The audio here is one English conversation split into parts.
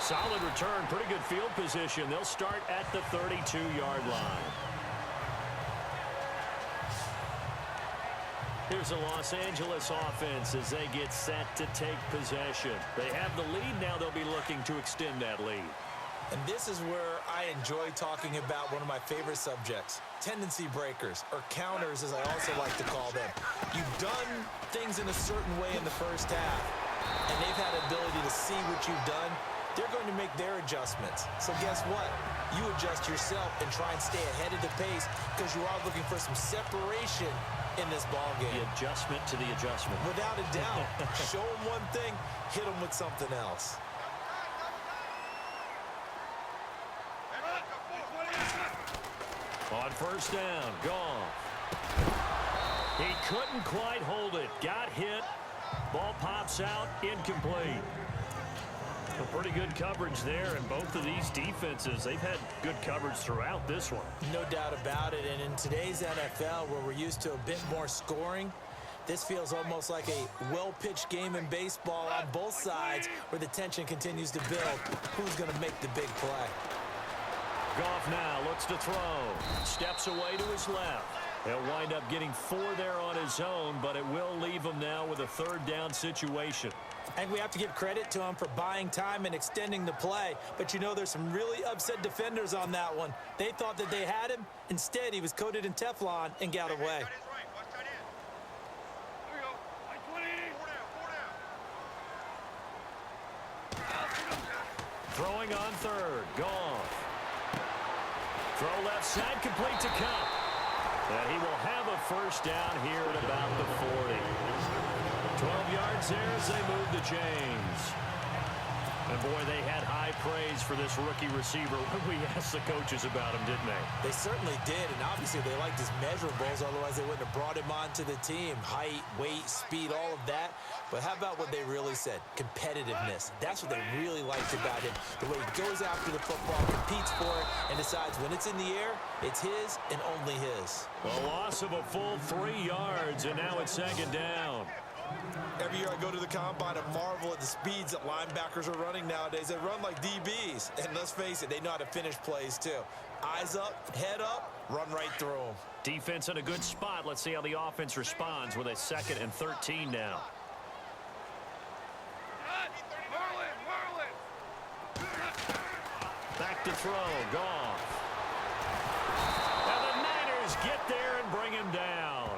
Solid return, pretty good field position. They'll start at the 32-yard line. Here's the Los Angeles offense as they get set to take possession. They have the lead. Now they'll be looking to extend that lead. And this is where I enjoy talking about one of my favorite subjects, tendency breakers, or counters as I also like to call them. You've done things in a certain way in the first half, and they've had the ability to see what you've done. They're going to make their adjustments. So guess what? You adjust yourself and try and stay ahead of the pace because you are looking for some separation in this ballgame. The adjustment to the adjustment. Without a doubt. Show them one thing, hit them with something else. On first down, Goff. He couldn't quite hold it. Got hit. Ball pops out, incomplete. A pretty good coverage there, and both of these defenses, they've had good coverage throughout this one. No doubt about it, and in today's NFL, where we're used to a bit more scoring, this feels almost like a well-pitched game in baseball on both sides where the tension continues to build. Who's going to make the big play? Goff now looks to throw. Steps away to his left. He'll wind up getting 4 there on his own, but it will leave him now with a third down situation. And we have to give credit to him for buying time and extending the play. But you know, there's some really upset defenders on that one. They thought that they had him. Instead, he was coated in Teflon and got away. Throwing on third. Goff. Throw left side, complete to Cup. And he will have a first down here at about the 40. 12 yards there as they move the chains. And, boy, they had high praise for this rookie receiver when we asked the coaches about him, didn't they? They certainly did, and obviously they liked his measurables, otherwise they wouldn't have brought him onto the team. Height, weight, speed, all of that. But how about what they really said? Competitiveness. That's what they really liked about him. The way he goes after the football, competes for it, and decides when it's in the air, it's his and only his. A loss of a full 3 yards, and now it's second down. Every year I go to the combine and marvel at the speeds that linebackers are running nowadays. They run like DBs. And let's face it, they know how to finish plays too. Eyes up, head up, run right through them. Defense in a good spot. Let's see how the offense responds with a 2nd and 13 now. Back to throw. Goff. And the Niners get there and bring him down.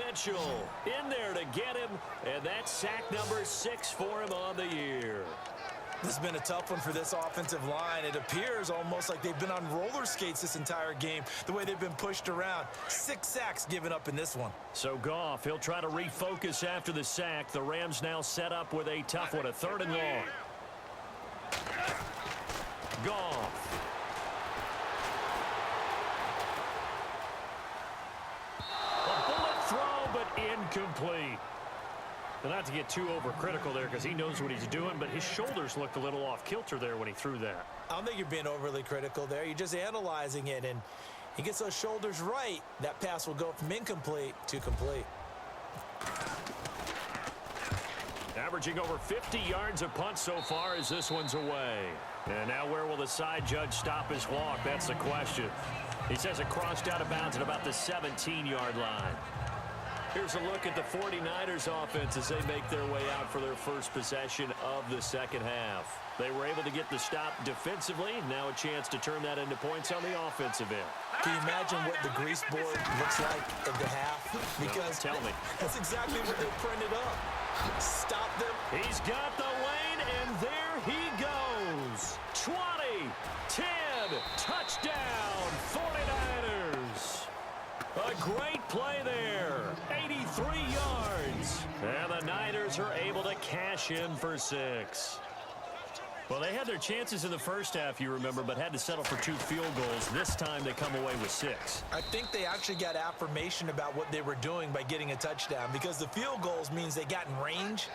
Mitchell in there to get him, and that's sack number 6 for him on the year. This has been a tough one for this offensive line. It appears almost like they've been on roller skates this entire game, the way they've been pushed around. 6 sacks given up in this one. So Goff, he'll try to refocus after the sack. The Rams now set up with a tough one, a 3rd and long. Goff. Incomplete. But not to get too overcritical there because he knows what he's doing, but his shoulders looked a little off kilter there when he threw that. I don't think you're being overly critical there. You're just analyzing it, and he gets those shoulders right. That pass will go from incomplete to complete. Averaging over 50 yards a punt so far as this one's away. And now where will the side judge stop his walk? That's the question. He says it crossed out of bounds at about the 17-yard line. Here's a look at the 49ers offense as they make their way out for their first possession of the second half. They were able to get the stop defensively. Now a chance to turn that into points on the offensive end. Can you imagine what the grease board looks like at the half? Because no, tell me. That's exactly what they printed up. Stop them. He's got the lane, and there he goes. 20, 10, touchdown, 49ers. A great play there. 83 yards. And the Niners are able to cash in for 6. Well, they had their chances in the first half, you remember, but had to settle for 2 field goals. This time they come away with 6. I think they actually got affirmation about what they were doing by getting a touchdown because the field goals means they got in range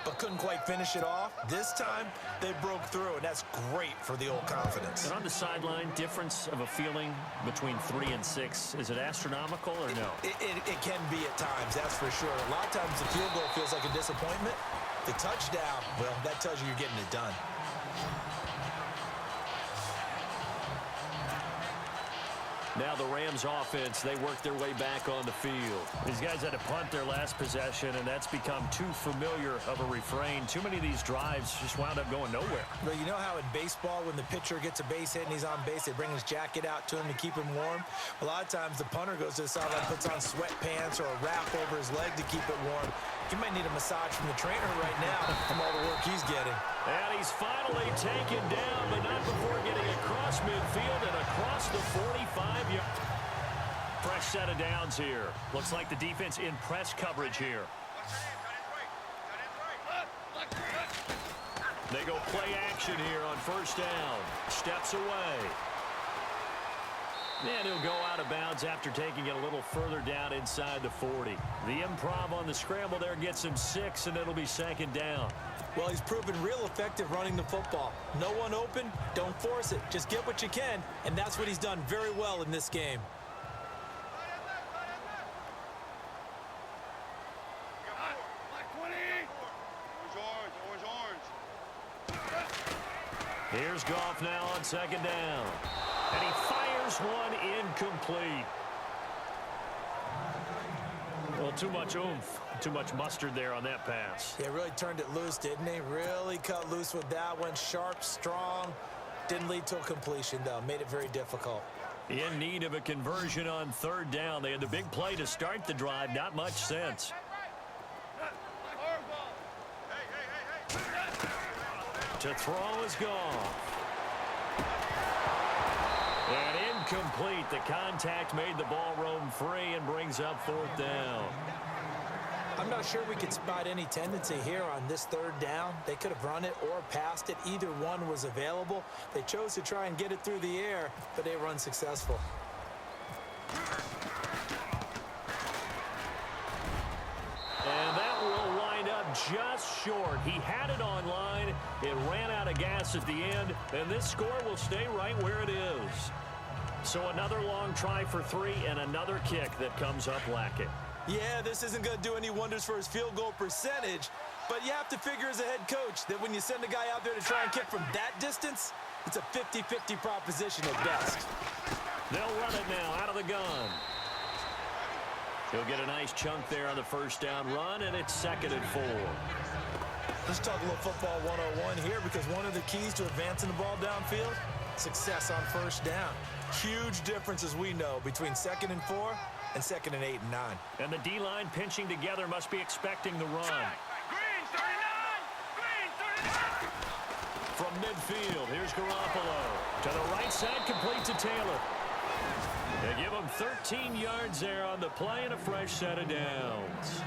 but couldn't quite finish it off. This time, they broke through, and that's great for the old confidence. And on the sideline, difference of a feeling between 3 and 6, is it astronomical or no? It can be at times, that's for sure. A lot of times the field goal feels like a disappointment. The touchdown, well, that tells you you're getting it done. Now the Rams offense, they work their way back on the field. These guys had to punt their last possession, and that's become too familiar of a refrain. Too many of these drives just wound up going nowhere. Well, you know how in baseball, when the pitcher gets a base hit and he's on base, they bring his jacket out to him to keep him warm? A lot of times the punter goes to the sideline, puts on sweatpants or a wrap over his leg to keep it warm. He might need a massage from the trainer right now from all the work he's getting. And he's finally taken down, but not before getting across midfield and across the 45-yard. Fresh set of downs here. Looks like the defense in press coverage here. They go play action here on first down. Steps away. And he'll go out of bounds after taking it a little further down inside the 40. The improv on the scramble there gets him 6, and it'll be second down. Well, he's proven real effective running the football. No one open, don't force it. Just get what you can, and that's what he's done very well in this game. Here's Goff now on second down. And he fires one incomplete. Well, too much oomph, too much mustard there on that pass. Yeah, really turned it loose, didn't he? Really cut loose with that one. Sharp, strong. Didn't lead to a completion, though. Made it very difficult. In need of a conversion on third down. They had the big play to start the drive. Not much sense. To throw is gone. And incomplete. The contact made the ball roam free and brings up fourth down. I'm not sure we could spot any tendency here on this third down. They could have run it or passed it. Either one was available. They chose to try and get it through the air, but they were unsuccessful. And that will wind up just short. He had it on line. It ran out of gas at the end, and this score will stay right where it is. So another long try for 3 and another kick that comes up lacking. Yeah, this isn't going to do any wonders for his field goal percentage, but you have to figure as a head coach that when you send a guy out there to try and kick from that distance, it's a 50-50 proposition at best. They'll run it now out of the gun. He'll get a nice chunk there on the first down run, and it's 2nd and 4. Let's talk a little football 101 here, because one of the keys to advancing the ball downfield, success on first down. Huge difference, as we know, between 2nd and 4 and 2nd and 8 and 9. And the D-line pinching together must be expecting the run. From midfield, here's Garoppolo. To the right side, complete to Taylor. They give him 13 yards there on the play and a fresh set of downs.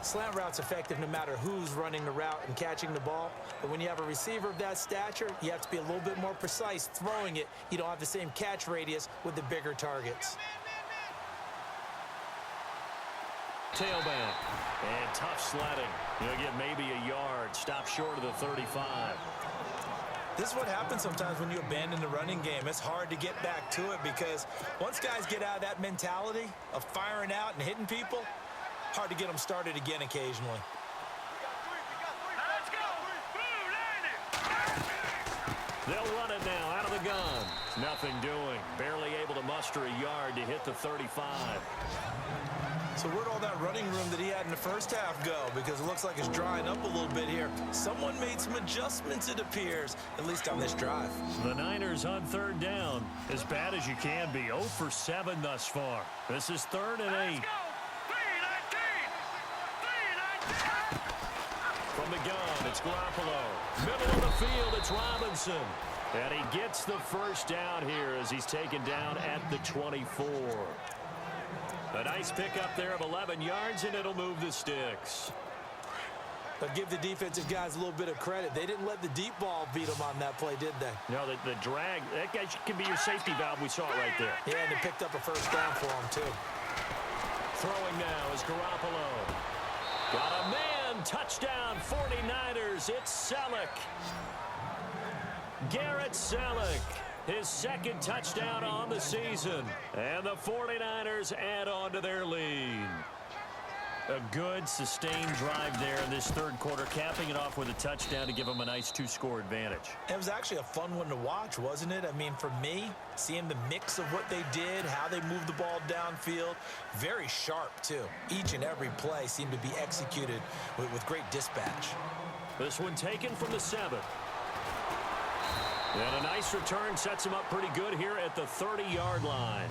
Slant route's effective no matter who's running the route and catching the ball. But when you have a receiver of that stature, you have to be a little bit more precise throwing it. You don't have the same catch radius with the bigger targets. Tailback. And tough sledding. He'll get maybe a yard. Stop short of the 35. This is what happens sometimes when you abandon the running game. It's hard to get back to it because once guys get out of that mentality of firing out and hitting people, hard to get them started again occasionally. They'll run it now out of the gun. Nothing doing. Barely able to muster a yard to hit the 35. So where'd all that running room that he had in the first half go? Because it looks like it's drying up a little bit here. Someone made some adjustments, it appears, at least on this drive. The Niners on third down. As bad as you can be. 0 for 7 thus far. This is 3rd and 8. From the gun, it's Garoppolo. Middle of the field, it's Robinson. And he gets the first down here as he's taken down at the 24. A nice pickup there of 11 yards, and it'll move the sticks. But give the defensive guys a little bit of credit. They didn't let the deep ball beat them on that play, did they? No, the drag, that guy can be your safety valve. We saw it right there. Yeah, and they picked up a first down for him, too. Throwing now is Garoppolo. Got a man. Touchdown, 49ers. It's Selleck. Garrett Selleck. His 2nd touchdown on the season. And the 49ers add on to their lead. A good, sustained drive there in this third quarter, capping it off with a touchdown to give them a nice 2-score advantage. It was actually a fun one to watch, wasn't it? I mean, for me, seeing the mix of what they did, how they moved the ball downfield, very sharp, too. Each and every play seemed to be executed with great dispatch. This one taken from the 7. And a nice return sets him up pretty good here at the 30-yard line.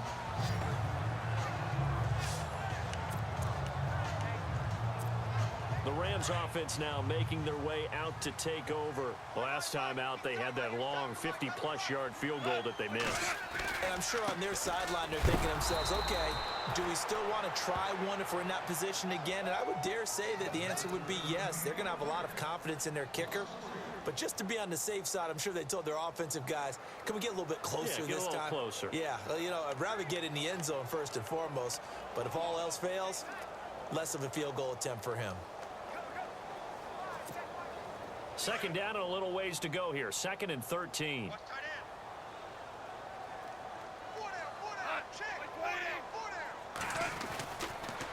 The Rams offense now making their way out to take over. Last time out, they had that long 50-plus yard field goal that they missed. And I'm sure on their sideline, they're thinking to themselves, okay, do we still want to try one if we're in that position again? And I would dare say that the answer would be yes. They're going to have a lot of confidence in their kicker. But just to be on the safe side, I'm sure they told their offensive guys, can we get a little bit closer this time? Yeah, get a little closer. Yeah, you know, I'd rather get in the end zone first and foremost. But if all else fails, less of a field goal attempt for him. Second down and a little ways to go here. 2nd and 13.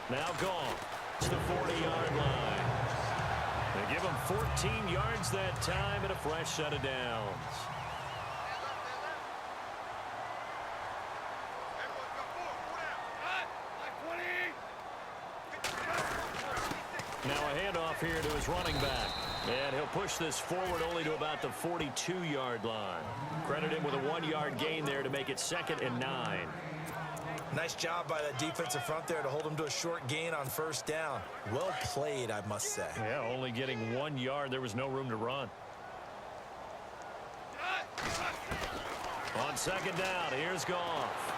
Now gone to the 40-yard line. They give him 14 yards that time and a fresh set of downs. Now a handoff here to his running back. And he'll push this forward only to about the 42-yard line. Credit him with a 1-yard gain there to make it 2nd and 9. Nice job by that defensive front there to hold him to a short gain on first down. Well played, I must say. Yeah, only getting 1 yard. There was no room to run. On second down, here's Goff.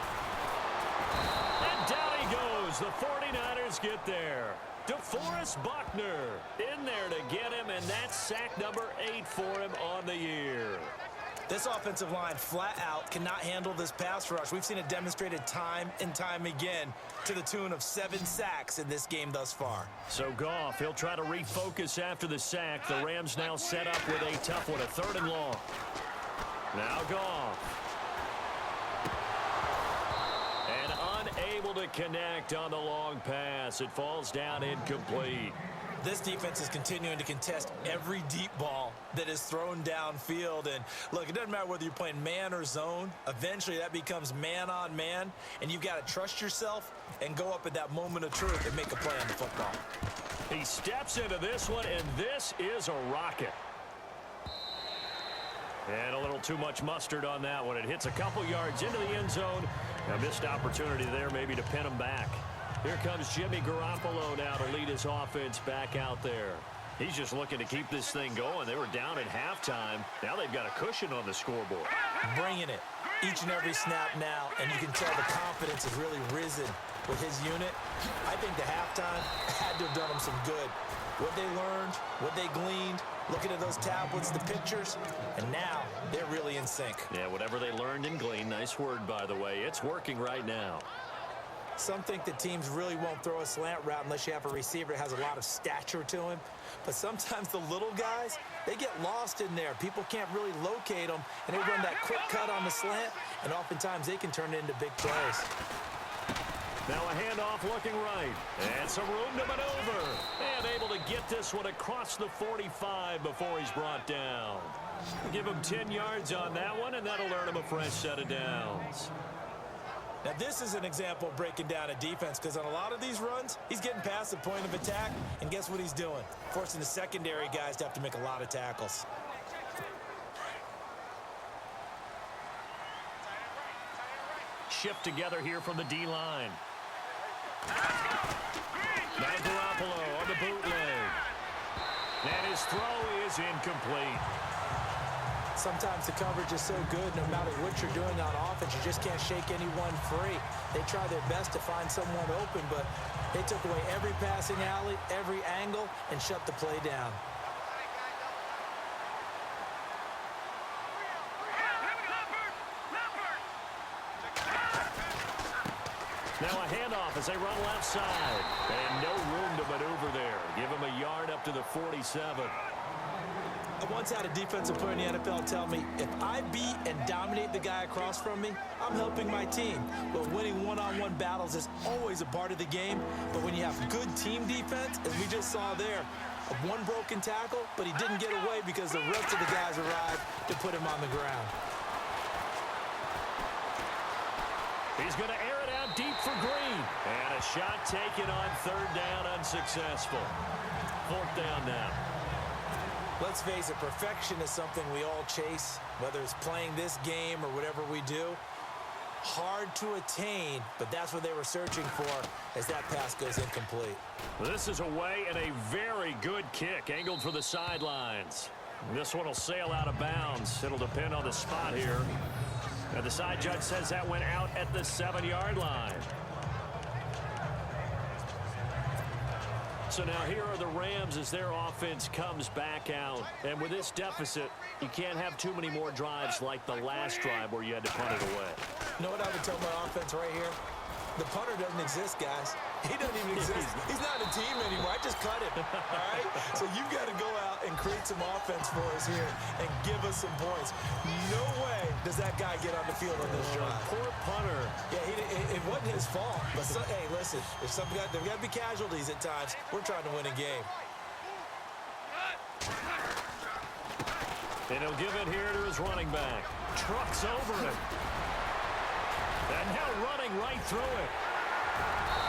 And down he goes. The 49ers get there. DeForest Buckner in there to get him, and that's sack number 8 for him on the year. This offensive line flat out cannot handle this pass rush. We've seen it demonstrated time and time again to the tune of 7 sacks in this game thus far. So Goff, he'll try to refocus after the sack. The Rams now set up with a tough one, a 3rd and long. Now Goff. Able to connect on the long pass. It falls down incomplete. This defense is continuing to contest every deep ball that is thrown downfield. And look, it doesn't matter whether you're playing man or zone. Eventually that becomes man on man, and you've got to trust yourself and go up at that moment of truth and make a play on the football. He steps into this one, and this is a rocket. And a little too much mustard on that one. It hits a couple yards into the end zone. A missed opportunity there maybe to pin him back. Here comes Jimmy Garoppolo now to lead his offense back out there. He's just looking to keep this thing going. They were down at halftime. Now they've got a cushion on the scoreboard. Bringing it each and every snap now, and you can tell the confidence has really risen with his unit. I think the halftime had to have done him some good. What they learned, what they gleaned, looking at those tablets, the pictures, and now they're really in sync. Yeah, whatever they learned and gleaned, nice word, by the way. It's working right now. Some think that teams really won't throw a slant route unless you have a receiver that has a lot of stature to him. But sometimes the little guys, they get lost in there. People can't really locate them, and they run that quick cut on the slant, and oftentimes they can turn it into big plays. Now a handoff looking right. And some room to maneuver. And able to get this one across the 45 before he's brought down. Give him 10 yards on that one, and that'll earn him a fresh set of downs. Now this is an example of breaking down a defense, because on a lot of these runs, he's getting past the point of attack, and guess what he's doing? Forcing the secondary guys to have to make a lot of tackles. Shift together here from the D-line. Now Garoppolo on the bootleg. And his throw is incomplete. Sometimes the coverage is so good, no matter what you're doing on offense, you just can't shake anyone free. They try their best to find someone open, but they took away every passing alley, every angle, and shut the play down. Now a handoff as they run left side. And no room to maneuver there. Give him a yard up to the 47. I once had a defensive player in the NFL tell me, if I beat and dominate the guy across from me, I'm helping my team. But winning one-on-one battles is always a part of the game. But when you have good team defense, as we just saw there, one broken tackle, but he didn't get away because the rest of the guys arrived to put him on the ground. He's going to air it out deep for Green. And a shot taken on third down, unsuccessful. Fourth down now. Let's face it, perfection is something we all chase, whether it's playing this game or whatever we do. Hard to attain, but that's what they were searching for as that pass goes incomplete. This is away and a very good kick, angled for the sidelines. This one will sail out of bounds. It'll depend on the spot here. And the side judge says that went out at the 7-yard line. So now here are the Rams as their offense comes back out. And with this deficit, you can't have too many more drives like the last drive where you had to punt it away. You know what I would tell my offense right here? The punter doesn't exist, guys. He doesn't even exist. He's not a team anymore. I just cut him, all right? So you've got to go out and create some offense for us here and give us some points. No way does that guy get on the field on this drive. Poor punter. Yeah, it wasn't his fault. But, hey, listen, there's got to be casualties at times. We're trying to win a game. And he'll give it here to his running back. Trucks over him. And now running right through it.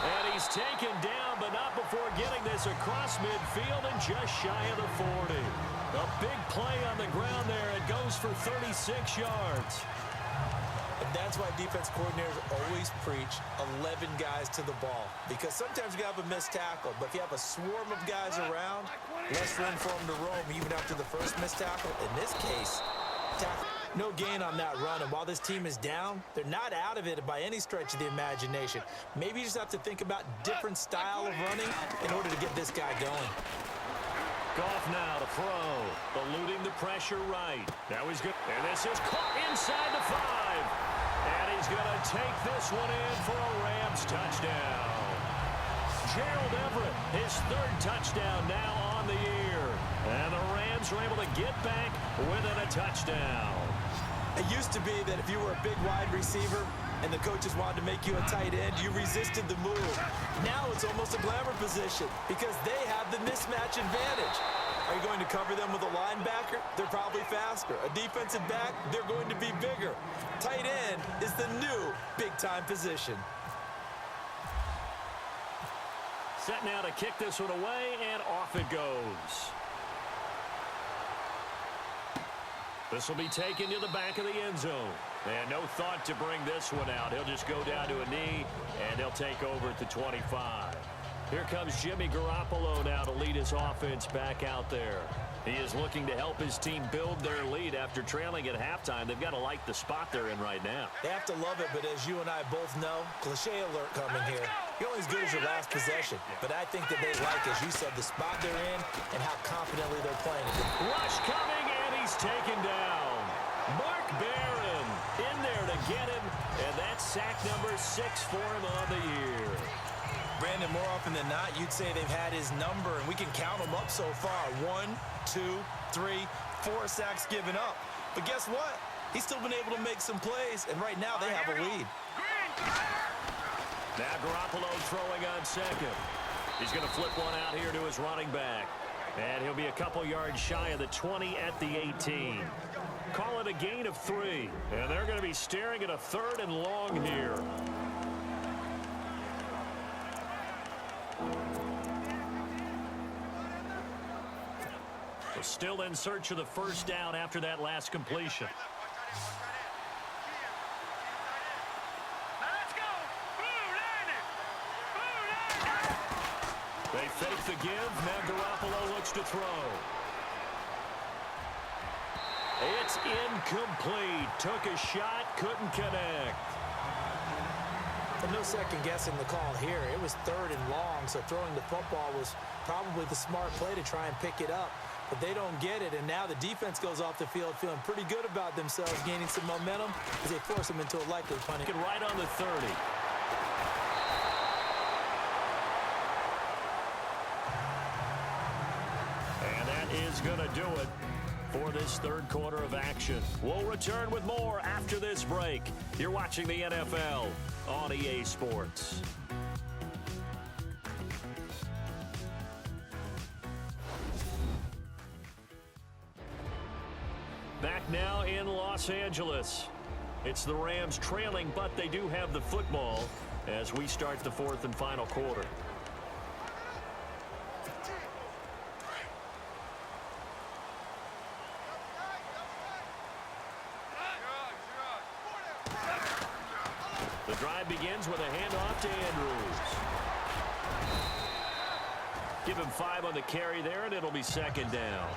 And he's taken down, but not before getting this across midfield and just shy of the 40. A big play on the ground there. It goes for 36 yards. And that's why defense coordinators always preach 11 guys to the ball. Because sometimes you have a missed tackle, but if you have a swarm of guys around, less room for them to roam even after the first missed tackle. In this case, no gain on that run. And while this team is down, they're not out of it by any stretch of the imagination. Maybe you just have to think about different style of running in order to get this guy going. Goff now to throw. Eluding the pressure right. Now he's good. And this is caught inside the 5. And he's going to take this one in for a Rams touchdown. Gerald Everett, his third touchdown now on the year. And the Rams were able to get back within a touchdown. It used to be that if you were a big wide receiver and the coaches wanted to make you a tight end, you resisted the move. Now it's almost a glamour position because they have the mismatch advantage. Are you going to cover them with a linebacker? They're probably faster. A defensive back? They're going to be bigger. Tight end is the new big-time position. Set now to kick this one away, and off it goes. This will be taken to the back of the end zone. And no thought to bring this one out. He'll just go down to a knee, and he'll take over at the 25. Here comes Jimmy Garoppolo now to lead his offense back out there. He is looking to help his team build their lead after trailing at halftime. They've got to like the spot they're in right now. They have to love it, but as you and I both know, cliche alert coming here. You're only as good as your last possession. But I think that they like, as you said, the spot they're in and how confidently they're playing. Rush coming, and he's taken down. Mark Barron in there to get him, and that's sack number 6 for him on the year. Brandon, more often than not, you'd say they've had his number, and we can count them up so far. 1, 2, 3, 4 sacks given up. But guess what? He's still been able to make some plays, and right now they have a lead. Now Garoppolo throwing on second. He's going to flip one out here to his running back. And he'll be a couple yards shy of the 20 at the 18. Call it a gain of 3. And they're going to be staring at a 3rd and long here. Still in search of the first down after that last completion. They fake the give. Now Garoppolo looks to throw. It's incomplete. Took a shot, couldn't connect. And no second guessing the call here. It was 3rd and long, so throwing the football was probably the smart play to try and pick it up. But they don't get it, and now the defense goes off the field feeling pretty good about themselves, gaining some momentum as they force them into a likely punt. Right on the 30. And that is going to do it. for this third quarter of action. We'll return with more after this break. You're watching the NFL on EA Sports. Back now in Los Angeles. It's the Rams trailing, but they do have the football as we start the fourth and final quarter. The drive begins with a handoff to Andrews. Give him 5 on the carry there, and it'll be second down.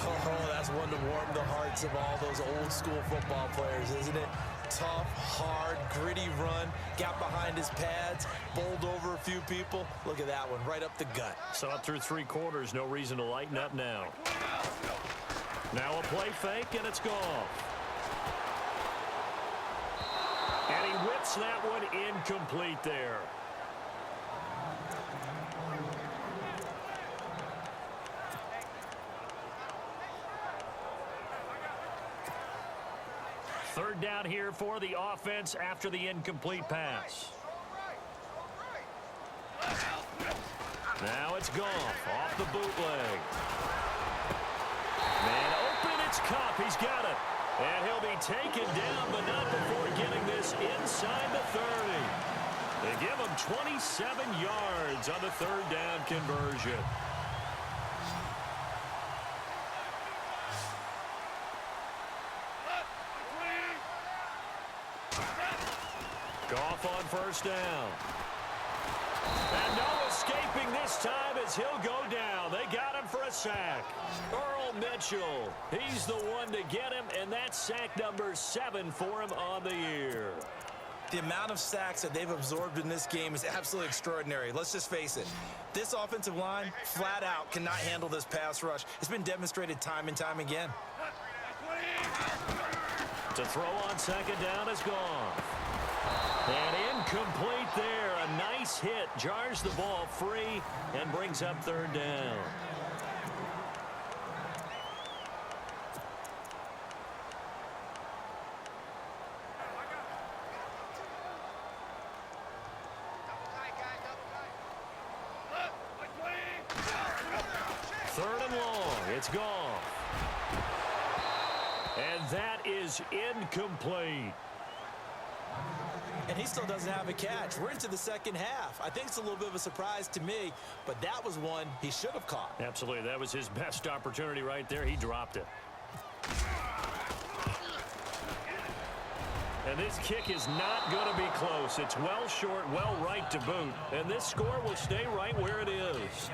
Oh, that's one to warm the hearts of all those old-school football players, isn't it? Tough, hard, gritty run, got behind his pads, bowled over a few people. Look at that one, right up the gut. Saw it through 3 quarters, no reason to lighten up now. Now a play fake, and it's gone. And he whips that one incomplete there. Third down here for the offense after the incomplete pass. Now it's Goff off the bootleg. Man open, it's Cup. He's got it. And he'll be taken down, but not before getting this inside the 30. They give him 27 yards on the third down conversion. Goff on first down. And no escaping this time as he'll go down. They got him for a sack. Earl Mitchell, he's the one to get him, and that's sack number 7 for him on the year. The amount of sacks that they've absorbed in this game is absolutely extraordinary. Let's just face it. This offensive line, flat out, cannot handle this pass rush. It's been demonstrated time and time again. To throw on second down is gone. And incomplete there. A nice hit. Jars the ball free and brings up third down. Third and long. It's gone. And that is incomplete. And he still doesn't have a catch. We're into the second half. I think it's a little bit of a surprise to me, but that was one he should have caught. Absolutely. That was his best opportunity right there. He dropped it. And this kick is not going to be close. It's well short, well right to boot. And this score will stay right where it is.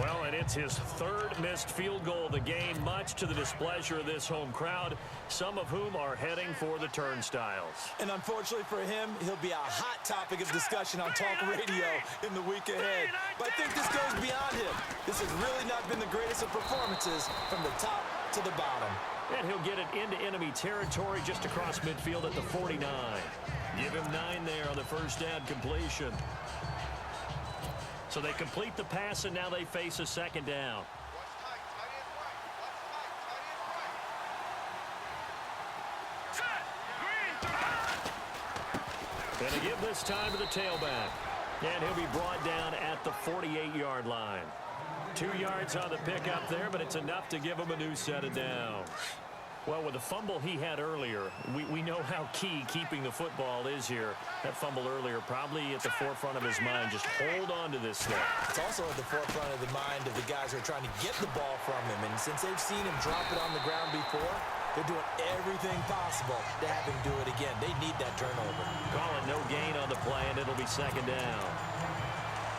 Well, and it's his third missed field goal of the game, much to the displeasure of this home crowd, some of whom are heading for the turnstiles. And unfortunately for him, he'll be a hot topic of discussion on talk radio in the week ahead. But I think this goes beyond him. This has really not been the greatest of performances from the top to the bottom. And he'll get it into enemy territory just across midfield at the 49. Give him 9 there on the first down completion. So they complete the pass, and now they face a second down. And to give this time to the tailback. And he'll be brought down at the 48-yard line. 2 yards on the pickup there, but it's enough to give him a new set of downs. Well, with the fumble he had earlier, we know how key keeping the football is here. That fumble earlier probably at the forefront of his mind. Just hold on to this thing. It's also at the forefront of the mind of the guys who are trying to get the ball from him. And since they've seen him drop it on the ground before, they're doing everything possible to have him do it again. They need that turnover. Call it no gain on the play, and it'll be second down.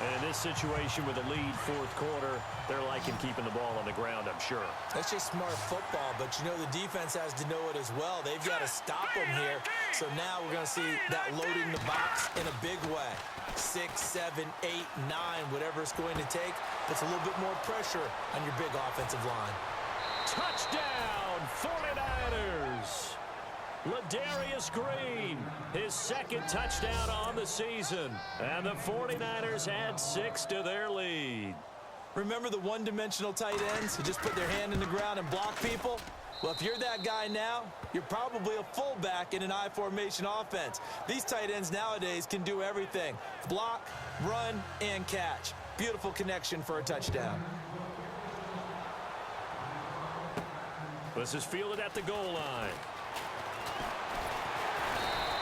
And in this situation with a lead fourth quarter, they're liking keeping the ball on the ground, I'm sure. That's just smart football, but you know the defense has to know it as well. They've got to stop them here. So now we're going to see that loading the box in a big way. 6, 7, 8, 9, whatever it's going to take. Puts a little bit more pressure on your big offensive line. Touchdown, 49ers! Ladarius Green, his second touchdown on the season. And the 49ers add 6 to their lead. Remember the one-dimensional tight ends who just put their hand in the ground and block people? Well, if you're that guy now, you're probably a fullback in an I formation offense. These tight ends nowadays can do everything. Block, run, and catch. Beautiful connection for a touchdown. This is fielded at the goal line.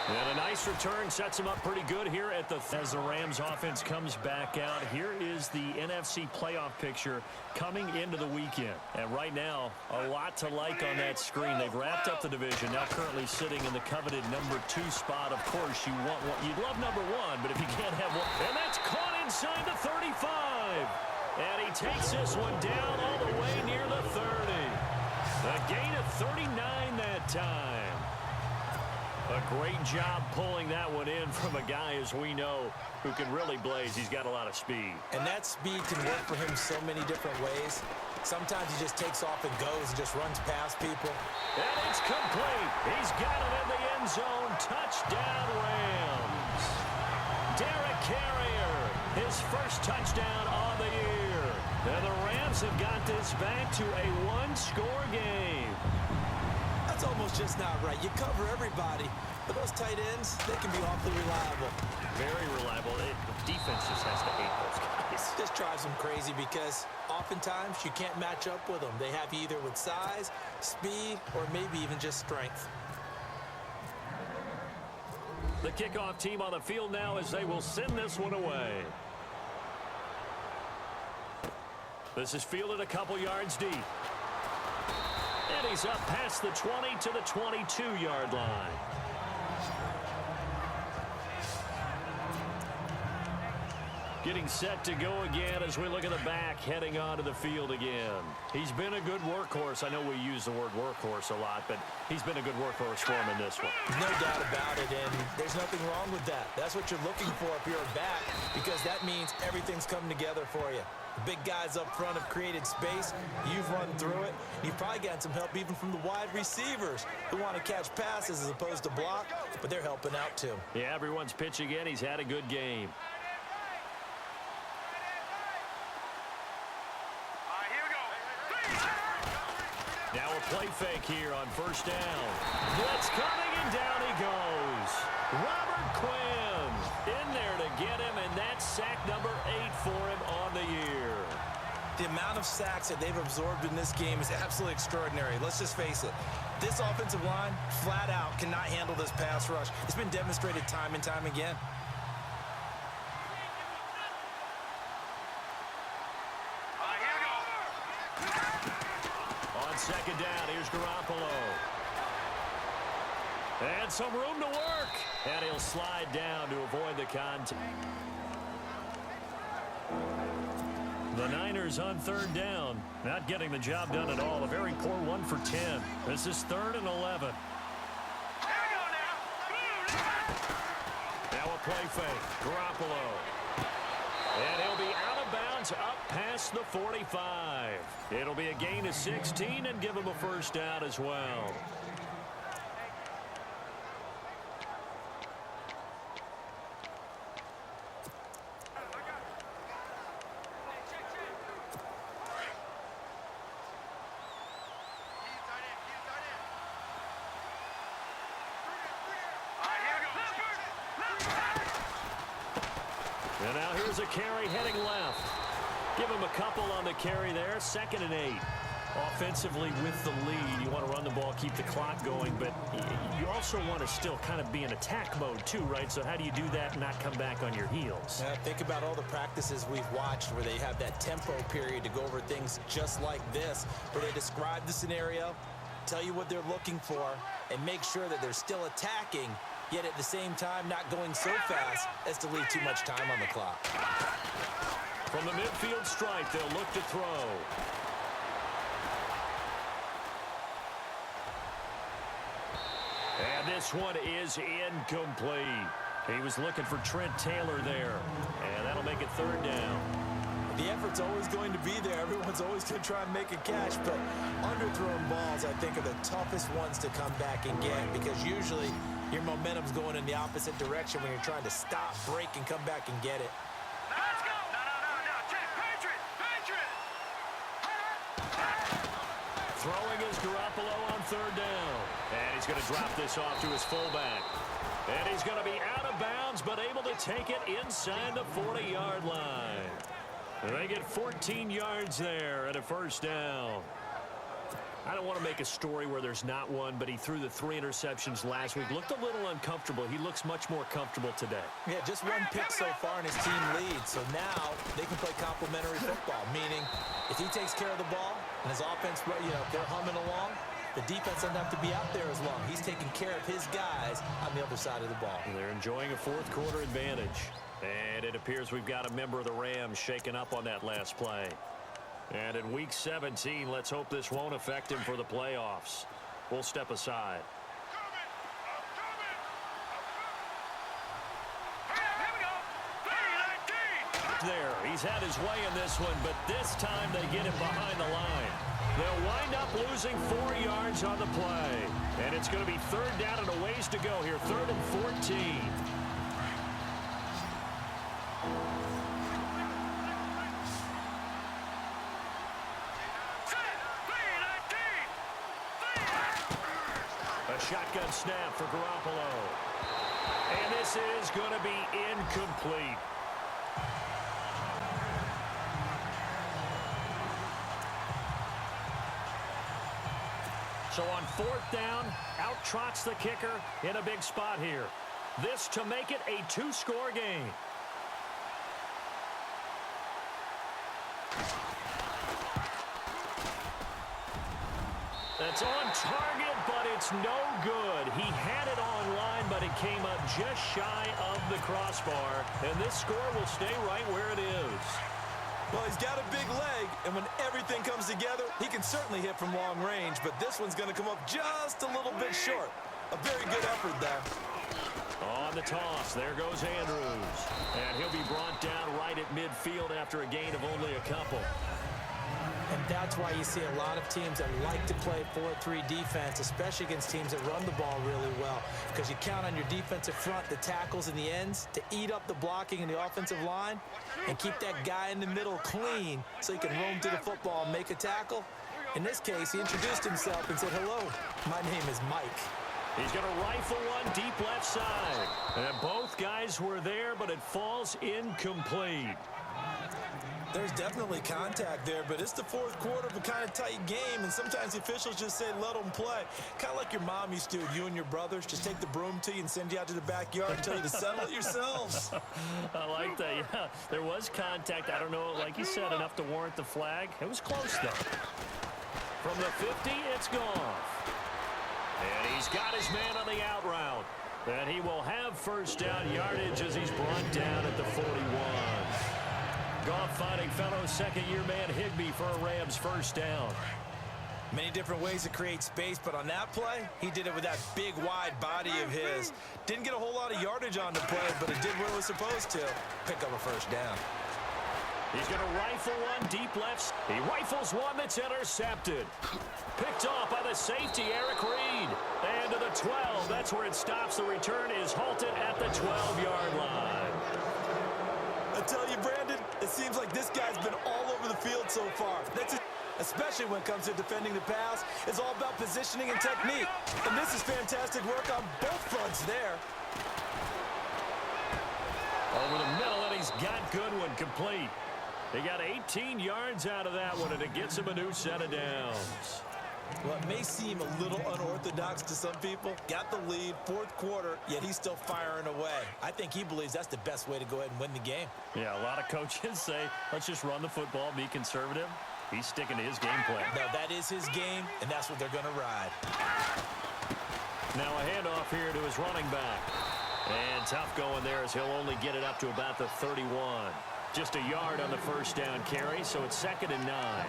And a nice return sets him up pretty good here at the... As the Rams offense comes back out, here is the NFC playoff picture coming into the weekend. And right now, a lot to like on that screen. They've wrapped up the division, now currently sitting in the coveted number 2 spot. Of course, you'd love number 1, but if you can't have one... And that's caught inside the 35. And he takes this one down all the way near the 30. A gain of 39 that time. A great job pulling that one in from a guy, as we know, who can really blaze. He's got a lot of speed. And that speed can work for him so many different ways. Sometimes he just takes off and goes and just runs past people. And it's complete. He's got it in the end zone. Touchdown, Rams. Derek Carrier, his first touchdown on the year. And the Rams have got this back to a one-score game. That's almost just not right. You cover everybody, but those tight ends, they can be awfully reliable. Very reliable. The defense just has to hate those guys. Just drives them crazy because oftentimes you can't match up with them. They have you either with size, speed, or maybe even just strength. The kickoff team on the field now as they will send this one away. This is fielded a couple yards deep. And he's up past the 20 to the 22-yard line. Getting set to go again as we look at the back heading onto the field again. He's been a good workhorse. I know we use the word workhorse a lot, but he's been a good workhorse for him in this one. No doubt about it, and there's nothing wrong with that. That's what you're looking for if you're a back, because that means everything's coming together for you. The big guys up front have created space. You've run through it. You've probably gotten some help even from the wide receivers who want to catch passes as opposed to block, but they're helping out too. Yeah, everyone's pitching in. He's had a good game. Now a play fake here on first down. Blitz coming, and down he goes. Robert Quinn in there to get him, and that's sack number 8 for him on the year. The amount of sacks that they've absorbed in this game is absolutely extraordinary. Let's just face it. This offensive line, flat out, cannot handle this pass rush. It's been demonstrated time and time again. Second down, here's Garoppolo. And some room to work. And he'll slide down to avoid the contact. The Niners on third down. Not getting the job done at all. A very poor 1 for 10. This is 3rd and 11. Now a play fake. Garoppolo. And he'll be out of bounds up past the 45. It'll be a gain of 16 and give him a first down as well. And now here's a carry heading left. Give him a couple on the carry there. 2nd and 8. Offensively with the lead, you want to run the ball, keep the clock going, but you also want to still kind of be in attack mode too, right? So how do you do that and not come back on your heels? Think about all the practices we've watched where they have that tempo period to go over things just like this, where they describe the scenario, tell you what they're looking for, and make sure that they're still attacking, yet at the same time not going so fast as to leave too much time on the clock. From the midfield stripe, they'll look to throw. And this one is incomplete. He was looking for Trent Taylor there. And that'll make it 3rd down. The effort's always going to be there. Everyone's always going to try and make a catch, but underthrown balls, I think, are the toughest ones to come back and get because usually your momentum's going in the opposite direction when you're trying to stop, break, and come back and get it. Let's go! No. Patriot! he's going to drop this off to his fullback. And he's going to be out of bounds, but able to take it inside the 40-yard line. And they get 14 yards there at a first down. I don't want to make a story where there's not one, but he threw the 3 interceptions last week. Looked a little uncomfortable. He looks much more comfortable today. Yeah, just 1 pick so far and his team leads. So now they can play complementary football, meaning if he takes care of the ball and his offense, they're humming along, the defense doesn't have to be out there as long. He's taking care of his guys on the other side of the ball. They're enjoying a fourth-quarter advantage. And it appears we've got a member of the Rams shaken up on that last play. And in Week 17, let's hope this won't affect him for the playoffs. We'll step aside. There, he's had his way in this one, but this time they get him behind the line. They'll wind up losing 4 yards on the play. And it's going to be 3rd down and a ways to go here, 3rd and 14. Shotgun snap for Garoppolo. And this is going to be incomplete. So on 4th down, out trots the kicker in a big spot here. This to make it a 2-score game. That's on target, but it's no good. He had it online, but it came up just shy of the crossbar. And this score will stay right where it is. Well, he's got a big leg, and when everything comes together, he can certainly hit from long range, but this one's going to come up just a little bit short. A very good effort there. On the toss, there goes Andrews. And he'll be brought down right at midfield after a gain of only a couple. And that's why you see a lot of teams that like to play 4-3 defense, especially against teams that run the ball really well, because you count on your defensive front, the tackles and the ends, to eat up the blocking in the offensive line and keep that guy in the middle clean so he can roam to the football and make a tackle. In this case, he introduced himself and said, "Hello, my name is Mike." He's going to rifle one deep left side. And both guys were there, but it falls incomplete. There's definitely contact there, but it's the 4th quarter of a kind of tight game, and sometimes the officials just say, let them play. Kind of like your mom used to, you and your brothers, just take the broom to you and send you out to the backyard and tell you to settle it yourselves. I like that, yeah. There was contact. I don't know, like you said, enough to warrant the flag. It was close, though. From the 50, it's gone. And he's got his man on the out route. And he will have first down yardage as he's brought down at the 41. Goff finding fellow second-year man Higbee for a Rams first down. Many different ways to create space, but on that play, he did it with that big, wide body of his. Didn't get a whole lot of yardage on the play, but it did what it was supposed to. Pick up a first down. He's going to rifle one deep left. He rifles one that's intercepted. Picked off by the safety, Eric Reed. And to the 12. That's where it stops. The return is halted at the 12-yard line. I tell you, Brandon, it seems like this guy's been all over the field so far. Especially when it comes to defending the pass. It's all about positioning and technique. And this is fantastic work on both fronts there. Over the middle, and he's got Goodwin complete. He got 18 yards out of that one, and it gets him a new set of downs. Well, it may seem a little unorthodox to some people. Got the lead, 4th quarter, yet he's still firing away. I think he believes that's the best way to go ahead and win the game. Yeah, a lot of coaches say, let's just run the football, be conservative. He's sticking to his game plan. No, that is his game, and that's what they're going to ride. Now a handoff here to his running back. And tough going there as he'll only get it up to about the 31. Just a yard on the first down carry, so it's 2nd and 9.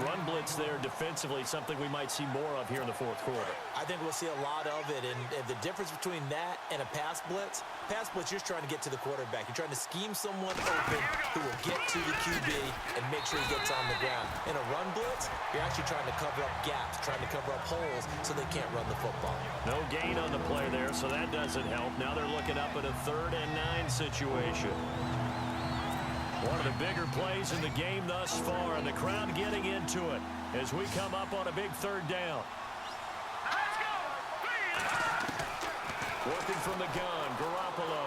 Run blitz there defensively, something we might see more of here in the 4th quarter. I think we'll see a lot of it, and the difference between that and a pass blitz, you're just trying to get to the quarterback. You're trying to scheme someone open who will get to the QB and make sure he gets on the ground. In a run blitz, you're actually trying to cover up gaps, trying to cover up holes so they can't run the football. No gain on the play there, so that doesn't help. Now they're looking up at a 3rd and 9 situation. One of the bigger plays in the game thus far, and the crowd getting into it as we come up on a big 3rd down. Let's go! Working from the gun, Garoppolo.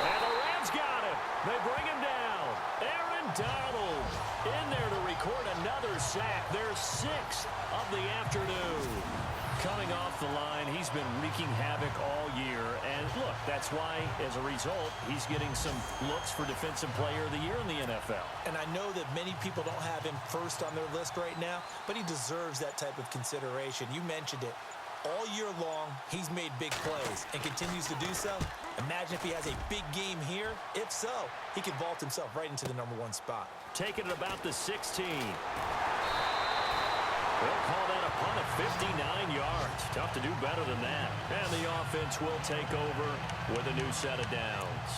And the Rams got him. They bring him down. Aaron Donald in there to record another sack. Their 6th of the afternoon. Coming off the line, he's been wreaking havoc all year. And look, that's why, as a result, he's getting some looks for Defensive Player of the Year in the NFL. And I know that many people don't have him first on their list right now, but he deserves that type of consideration. You mentioned it. All year long, he's made big plays and continues to do so. Imagine if he has a big game here. If so, he could vault himself right into the #1 spot. Taking it about the 16. They'll call that a punt of 59 yards. Tough to do better than that. And the offense will take over with a new set of downs.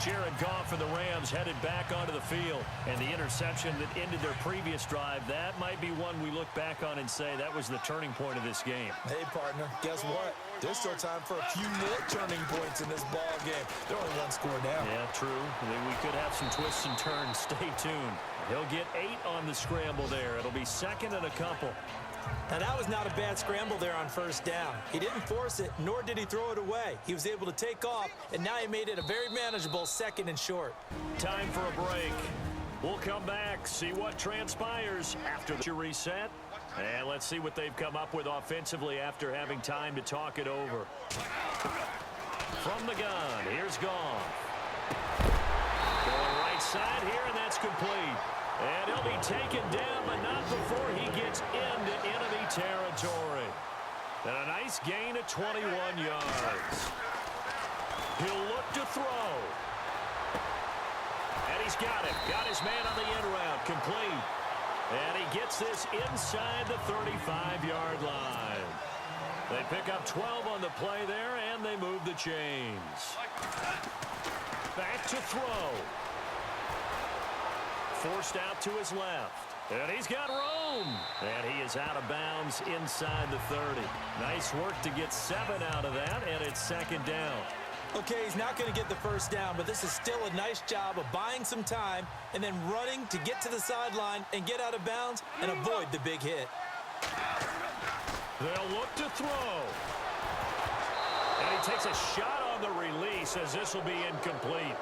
Jared Goff and the Rams headed back onto the field. And the interception that ended their previous drive, that might be one we look back on and say that was the turning point of this game. Hey, partner, guess what? There's still time for a few more turning points in this ball game. They're only 1 score down. Yeah, true. We could have some twists and turns. Stay tuned. He'll get 8 on the scramble there. It'll be 2nd and a couple. Now, that was not a bad scramble there on 1st down. He didn't force it, nor did he throw it away. He was able to take off, and now he made it a very manageable 2nd and short. Time for a break. We'll come back, see what transpires after the reset. And let's see what they've come up with offensively after having time to talk it over. From the gun, here's Goff. Going right side here, and that's complete. And he'll be taken down, but not before he gets into enemy territory. And a nice gain of 21 yards. He'll look to throw. And he's got it. Got his man on the in route. Complete. And he gets this inside the 35-yard line. They pick up 12 on the play there, and they move the chains. Back to throw. Forced out to his left. And he's got room. And he is out of bounds inside the 30. Nice work to get 7 out of that, and it's 2nd down. Okay, he's not going to get the 1st down, but this is still a nice job of buying some time and then running to get to the sideline and get out of bounds and avoid the big hit. They'll look to throw. And he takes a shot on the release as this will be incomplete.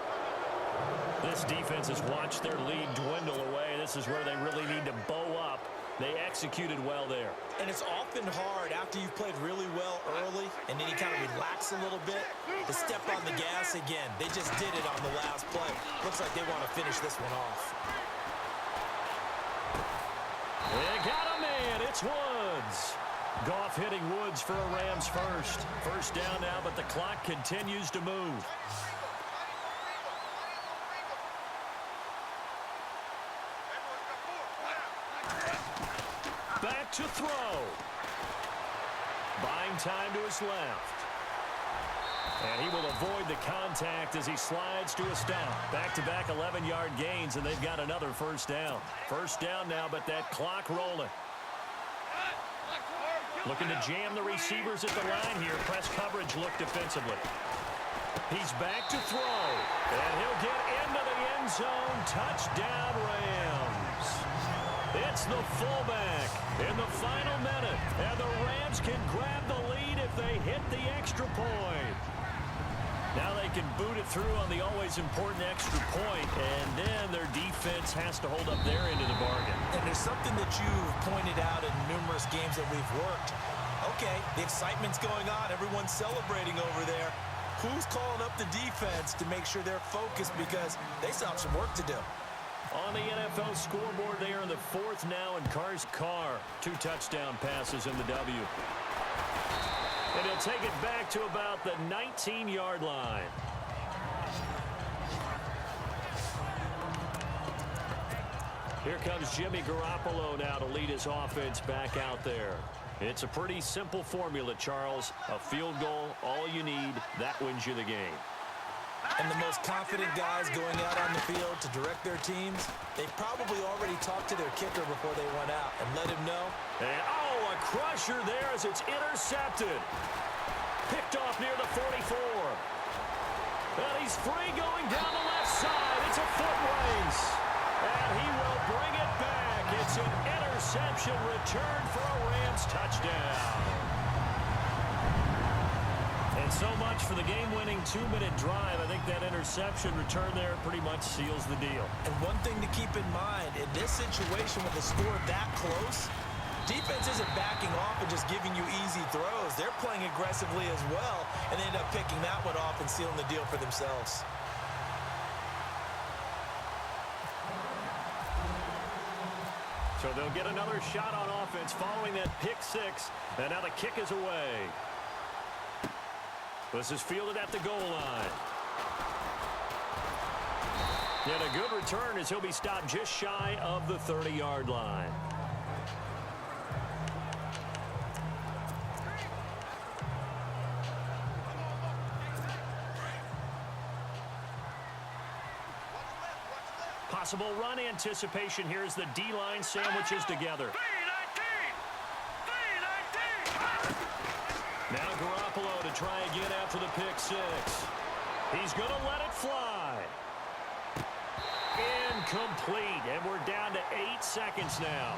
This defense has watched their lead dwindle away. This is where they really need to bow up. They executed well there. And it's often hard after you've played really well early and then you kind of relax a little bit to step on the gas again. They just did it on the last play. Looks like they want to finish this one off. They got a man. It's Woods. Goff hitting Woods for a Rams first. 1st down now, but the clock continues to move. Back to throw. Buying time to his left. And he will avoid the contact as he slides to a stop. Back-to-back 11-yard gains, and they've got another 1st down. 1st down now, but that clock rolling. Looking to jam the receivers at the line here. Press coverage look defensively. He's back to throw. And he'll get into the end zone. Touchdown, Rams. It's the fullback in the final minute. And the Rams can grab the lead if they hit the extra point. Now they can boot it through on the always important extra point, and then their defense has to hold up their end of the bargain. And there's something that you've pointed out in numerous games that we've worked. Okay, the excitement's going on. Everyone's celebrating over there. Who's calling up the defense to make sure they're focused because they still have some work to do? On the NFL scoreboard, they are in the 4th now, and Carr, 2 touchdown passes in the W. And he'll take it back to about the 19-yard line. Here comes Jimmy Garoppolo now to lead his offense back out there. It's a pretty simple formula, Charles. A field goal, all you need, that wins you the game. And the most confident guys going out on the field to direct their teams, they've probably already talked to their kicker before they went out and let him know. And, oh, a crusher there as it's intercepted. Picked off near the 44. And he's free going down the left side. It's a foot race. And he will bring it back. It's an interception return for a Rams touchdown. much for the game-winning 2-minute drive. I think that interception return there pretty much seals the deal. And one thing to keep in mind, in this situation with the score that close, defense isn't backing off and just giving you easy throws. They're playing aggressively as well, and they end up picking that one off and sealing the deal for themselves. So they'll get another shot on offense following that pick six. And now the kick is away. This is fielded at the goal line. And a good return as he'll be stopped just shy of the 30-yard line. Possible run anticipation here as the D-line sandwiches together. Now Garoppolo to try again after the pick six. He's going to let it fly. Incomplete, and we're down to 8 seconds now.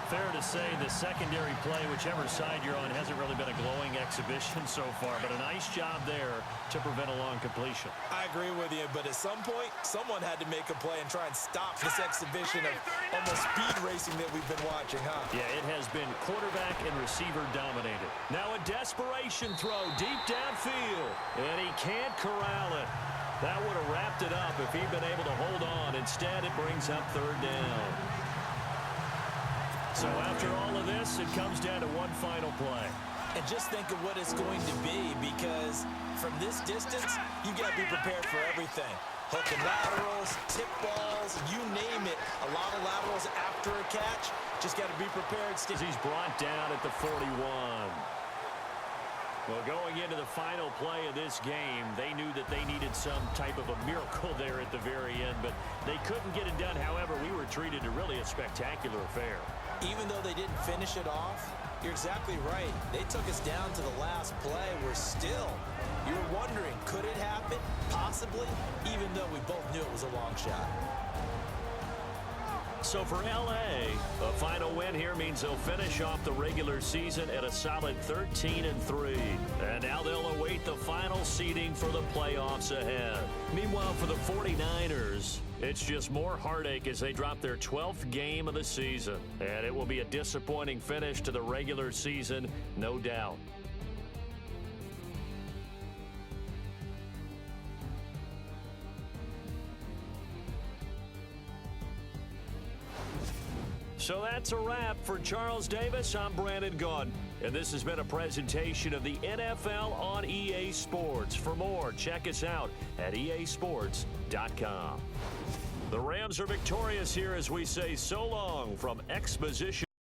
Fair to say the secondary play, whichever side you're on, hasn't really been a glowing exhibition so far, but a nice job there to prevent a long completion. I agree with you, but at some point, someone had to make a play and try and stop this exhibition of almost speed racing that we've been watching, huh? Yeah, it has been quarterback and receiver dominated. Now a desperation throw deep downfield, and he can't corral it. That would have wrapped it up if he'd been able to hold on. Instead, it brings up third down. So after all of this, it comes down to one final play. And just think of what it's going to be, because from this distance, you got to be prepared for everything. Hook and laterals, tip balls, you name it. A lot of laterals after a catch. Just got to be prepared. He's brought down at the 41. Well, going into the final play of this game, they knew that they needed some type of a miracle there at the very end, but they couldn't get it done. However, we were treated to really a spectacular affair. Even though they didn't finish it off, you're exactly right. They took us down to the last play. You're wondering, could it happen? Possibly, even though we both knew it was a long shot. So for L.A., a final win here means they'll finish off the regular season at a solid 13-3. And now they'll await the final seeding for the playoffs ahead. Meanwhile, for the 49ers, it's just more heartache as they drop their 12th game of the season. And it will be a disappointing finish to the regular season, no doubt. So that's a wrap. For Charles Davis, I'm Brandon Gaudin. And this has been a presentation of the NFL on EA Sports. For more, check us out at easports.com. The Rams are victorious here as we say so long from Exposition.